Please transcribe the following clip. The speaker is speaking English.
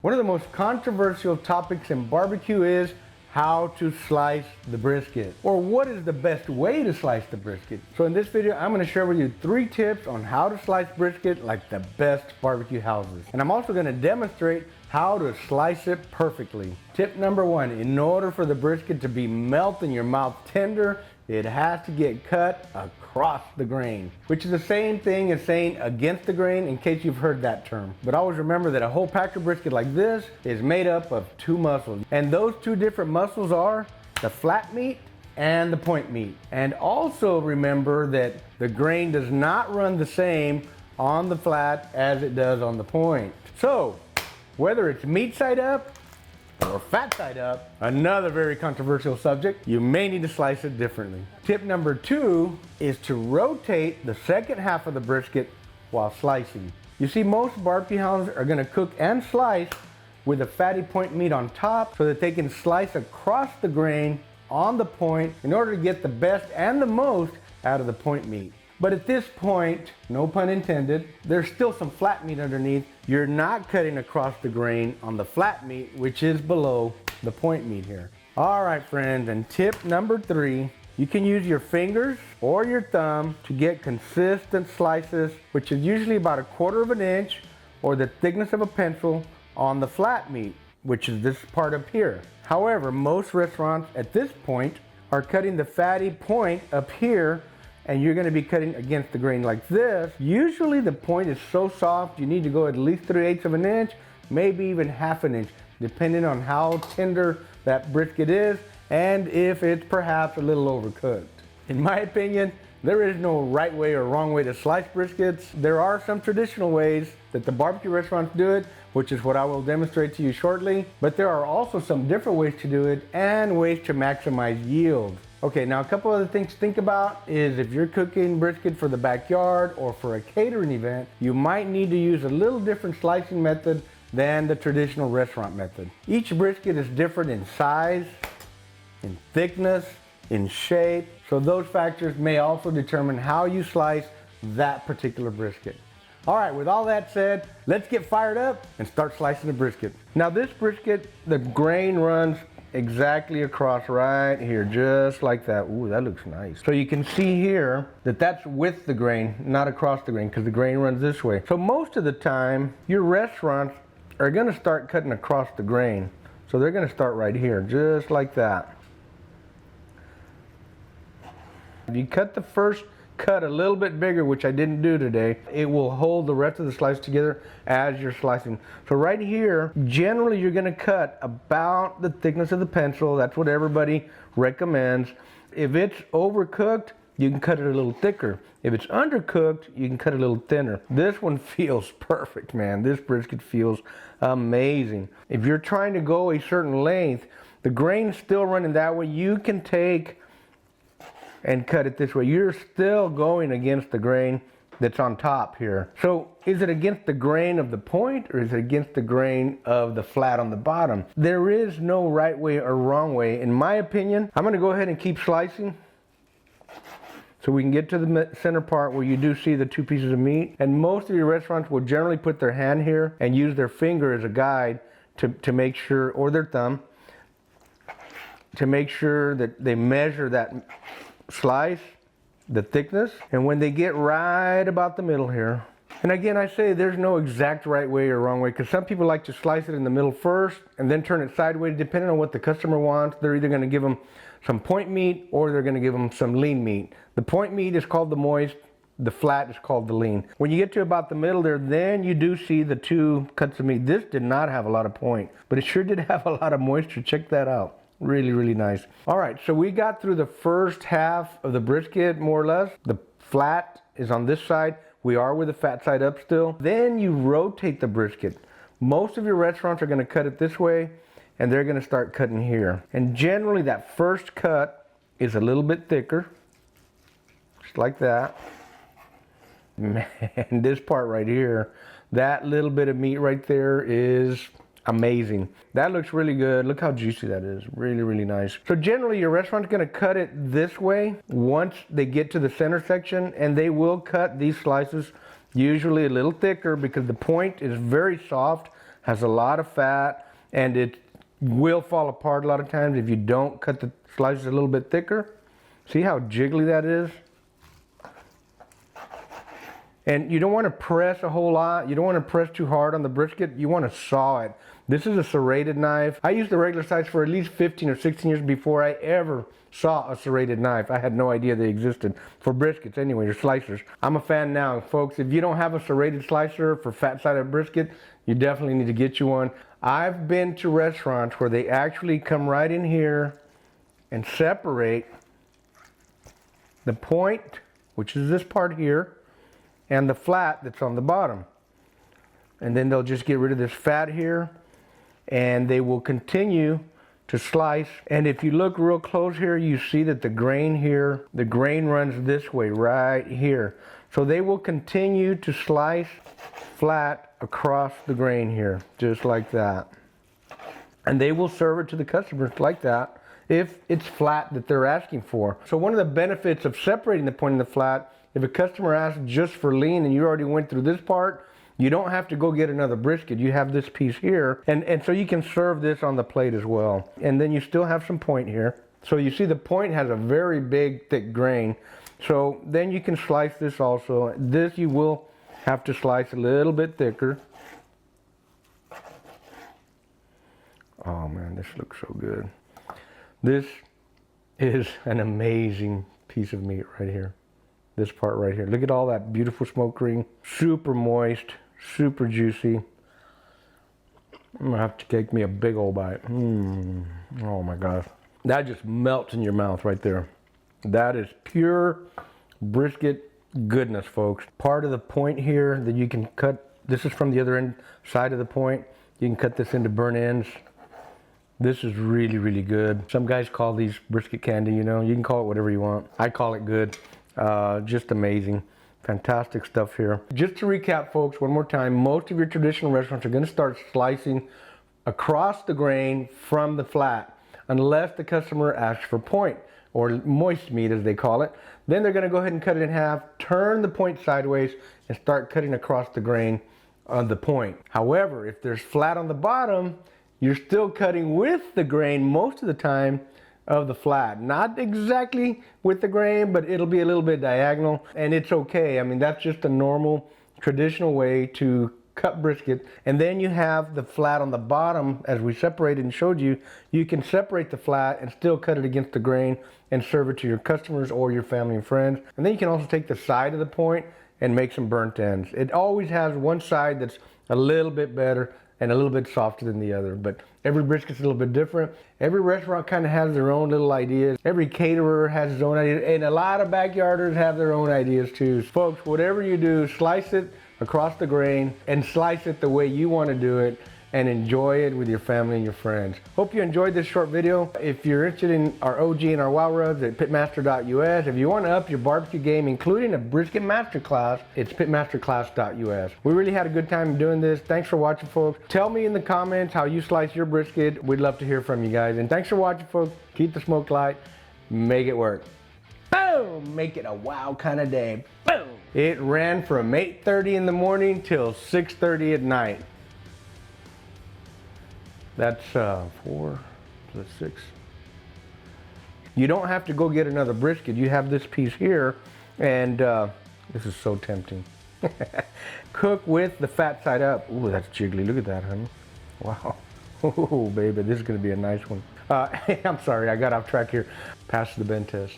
One of the most controversial topics in barbecue is how to slice the brisket, or what is the best way to slice the brisket. So in this video, I'm going to share with you 3 tips on how to slice brisket like the best barbecue houses. And I'm also going to demonstrate how to slice it perfectly. Tip number 1, in order for the brisket to be melt in your mouth tender, it has to get cut across the grain, which is the same thing as saying against the grain, in case you've heard that term. But always remember that a whole packer brisket like this is made up of 2 muscles. And those 2 different muscles are the flat meat and the point meat. And also remember that the grain does not run the same on the flat as it does on the point. So, whether it's meat side up or fat side up, another very controversial subject, you may need to slice it differently. Tip number 2 is to rotate the second half of the brisket while slicing. You see, most barbecue houses are gonna cook and slice with a fatty point meat on top so that they can slice across the grain on the point in order to get the best and the most out of the point meat. But at this point, no pun intended, there's still some flat meat underneath. You're not cutting across the grain on the flat meat, which is below the point meat here. All right, friends, and tip number 3, you can use your fingers or your thumb to get consistent slices, which is usually about 1/4 of an inch or the thickness of a pencil on the flat meat, which is this part up here. However, most restaurants at this point are cutting the fatty point up here, and you're gonna be cutting against the grain like this. Usually the point is so soft, you need to go at least 3/8 of an inch, maybe even 1/2 an inch, depending on how tender that brisket is and if it's perhaps a little overcooked. In my opinion, there is no right way or wrong way to slice briskets. There are some traditional ways that the barbecue restaurants do it, which is what I will demonstrate to you shortly, but there are also some different ways to do it and ways to maximize yield. Okay, now a couple other things to think about is if you're cooking brisket for the backyard or for a catering event, you might need to use a little different slicing method than the traditional restaurant method. Each brisket is different in size, in thickness, in shape, so those factors may also determine how you slice that particular brisket. All right, with all that said, let's get fired up and start slicing the brisket. Now this brisket, the grain runs exactly across right here, just like that. Ooh, that looks nice. So you can see here that that's with the grain, not across the grain, because the grain runs this way. So most of the time, your restaurants are gonna start cutting across the grain. So they're gonna start right here, just like that. If you cut the first cut a little bit bigger, which I didn't do today, it will hold the rest of the slice together as you're slicing. So right here, generally you're gonna cut about the thickness of the pencil. That's what everybody recommends. If it's overcooked, you can cut it a little thicker. If it's undercooked, you can cut it a little thinner. This one feels perfect, man. This brisket feels amazing. If you're trying to go a certain length, the grain's still running that way, you can take and cut it this way. You're still going against the grain that's on top here. So is it against the grain of the point or is it against the grain of the flat on the bottom? There is no right way or wrong way. In my opinion, I'm gonna go ahead and keep slicing so we can get to the center part where you do see the 2 pieces of meat. And most of your restaurants will generally put their hand here and use their finger as a guide to make sure, or their thumb, to make sure that they measure that slice, the thickness, and when they get right about the middle here, and again I say there's no exact right way or wrong way, because some people like to slice it in the middle first and then turn it sideways depending on what the customer wants. They're either going to give them some point meat or they're going to give them some lean meat. The point meat is called the moist, the flat is called the lean. When you get to about the middle there, then you do see the 2 cuts of meat. This did not have a lot of point, but it sure did have a lot of moisture. Check that out. Really, really nice. All right, so we got through the first half of the brisket, more or less. The flat is on this side. We are with the fat side up still. Then you rotate the brisket. Most of your restaurants are gonna cut it this way, and they're gonna start cutting here. And generally that first cut is a little bit thicker, just like that. Man, this part right here, that little bit of meat right there is amazing. That looks really good. Look how juicy that is. Really, really nice. So generally your restaurant's gonna cut it this way once they get to the center section, and they will cut these slices usually a little thicker because the point is very soft has a lot of fat, and it will fall apart a lot of times if you don't cut the slices a little bit thicker. See how jiggly that is? And you don't want to press a whole lot. You don't want to press too hard on the brisket. You want to saw it. This is a serrated knife. I used the regular size for at least 15 or 16 years before I ever saw a serrated knife. I had no idea they existed for briskets anyway, or slicers. I'm a fan now, folks. If you don't have a serrated slicer for fat-sided brisket, you definitely need to get you one. I've been to restaurants where they actually come right in here and separate the point, which is this part here, and the flat that's on the bottom. And then they'll just get rid of this fat here, and they will continue to slice. And if you look real close here, you see that the grain here, the grain runs this way right here. So they will continue to slice flat across the grain here, just like that. And they will serve it to the customers like that if it's flat that they're asking for. So one of the benefits of separating the point and the flat, if a customer asks just for lean and you already went through this part, you don't have to go get another brisket. You have this piece here, and so you can serve this on the plate as well. And then you still have some point here. So you see the point has a very big, thick grain. So then you can slice this also. This you will have to slice a little bit thicker. Oh man, this looks so good. This is an amazing piece of meat right here. This part right here. Look at all that beautiful smoke ring. Super moist, super juicy. I'm gonna have to take me a big old bite. Oh my gosh. That just melts in your mouth right there. That is pure brisket goodness, folks. Part of the point here that you can cut, this is from the other end side of the point. You can cut this into burnt ends. This is really, really good. Some guys call these brisket candy, you know. You can call it whatever you want. I call it good. Just amazing. Fantastic stuff here. Just to recap, folks, one more time, most of your traditional restaurants are going to start slicing across the grain from the flat, unless the customer asks for point, or moist meat as they call it. Then they're going to go ahead and cut it in half, turn the point sideways, and start cutting across the grain on the point. However, if there's flat on the bottom, you're still cutting with the grain most of the time of the flat. Not exactly with the grain, but it'll be a little bit diagonal, and it's okay. I mean, that's just a normal, traditional way to cut brisket. And then you have the flat on the bottom, as we separated and showed you. You can separate the flat and still cut it against the grain and serve it to your customers or your family and friends. And then you can also take the side of the point and make some burnt ends. It always has one side that's a little bit better and a little bit softer than the other, but every brisket's a little bit different. Every restaurant kind of has their own little ideas. Every caterer has his own ideas, and a lot of backyarders have their own ideas too. Folks, whatever you do, slice it across the grain and slice it the way you want to do it, and enjoy it with your family and your friends. Hope you enjoyed this short video. If you're interested in our OG and our WOW rubs at pitmaster.us, if you want to up your barbecue game, including a brisket masterclass, it's pitmasterclass.us. We really had a good time doing this. Thanks for watching, folks. Tell me in the comments how you slice your brisket. We'd love to hear from you guys. And thanks for watching, folks. Keep the smoke light. Make it work. Boom! Make it a wow kind of day. Boom! It ran from 8:30 in the morning till 6:30 at night. That's 4 plus 6. You don't have to go get another brisket. You have this piece here, and this is so tempting. Cook with the fat side up. Ooh, that's jiggly. Look at that, honey. Wow. Oh, baby, this is going to be a nice one. I'm sorry, I got off track here. Pass the bend test.